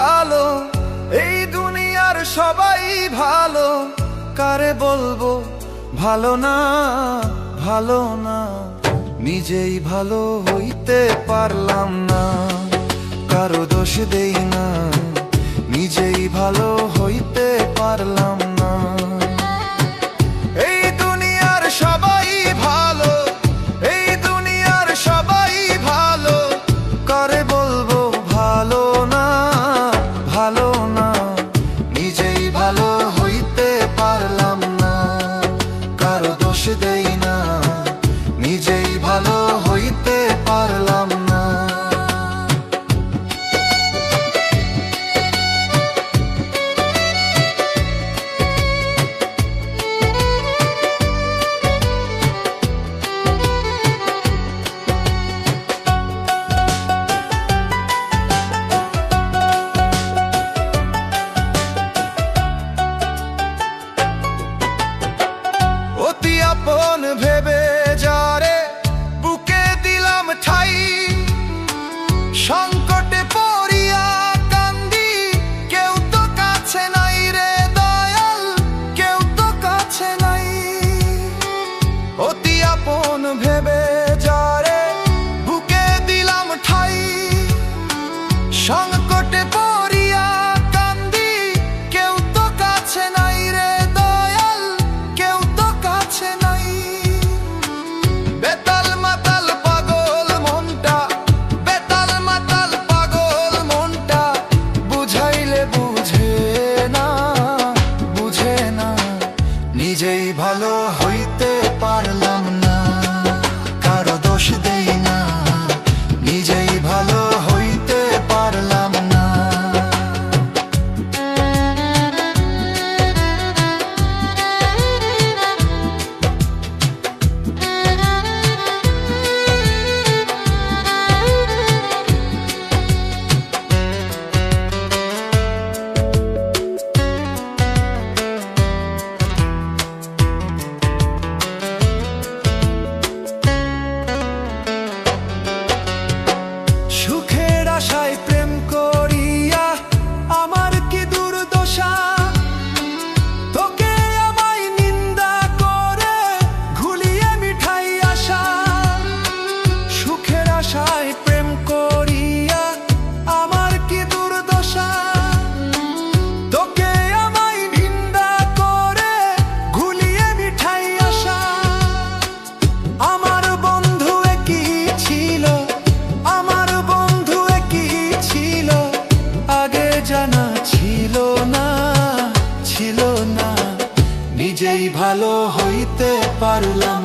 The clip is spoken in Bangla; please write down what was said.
ভালো, এই দুনিয়ার সবাই ভালো, কারে বলবো ভালো না, ভালো না। নিজেই ভালো হইতে পারলাম না, কারো দোষ দেই না, নিজেই ভালো হইতে পারলাম না। এই দুনিয়ার সবাই ভালো, এই দুনিয়ার সবাই ভালো, কারে বলবো ভালো না, ভালো না। নিজেই ভালো হইতে পারলাম না, কারো দোষ দেই না, নিজেই ভালো হইতে পারলাম না। অতি আপন ভেবে যারে বুকে দিলাম ঠাই, সংকটে পড়িয়া কান্দি, কেউ তো কাছে নাই রে দয়াল, কেউ তো কাছে নাই। অতি আপন ভেবে যারে বুকে দিলাম ঠাই, সংকটে পড়িয়া কান্দি, কেউ তো কাছে নাই রে দয়াল, কেউ তো কাছে নাই। বেতাল মাতাল পাগল মনটা, বেতাল মাতাল পাগল মনটা, বুঝাইলে বুঝে না, বুঝে না। নিজেই ভালো হইতে পারলাম না, কারো দোষ দেই না, নিজেই ভালো হইতে পারলাম না। সুখের আশায় প্রেম করিয়া আমার কি দুর্দশা, তোকে আমায় নিন্দা করে ঘুলিয়ে মিঠাই আশা। সুখের আশায় প্রেম করিয়া আমার কি দুর্দশা, তোকে আমায় নিন্দা করে ঘুলিয়ে মিঠাই আশা। আমার বন্ধু একই ছিল, আমার বন্ধু একই ছিল, আগে জানা ছিল না, ছিল না। নিজেই ভালো হইতে পারলাম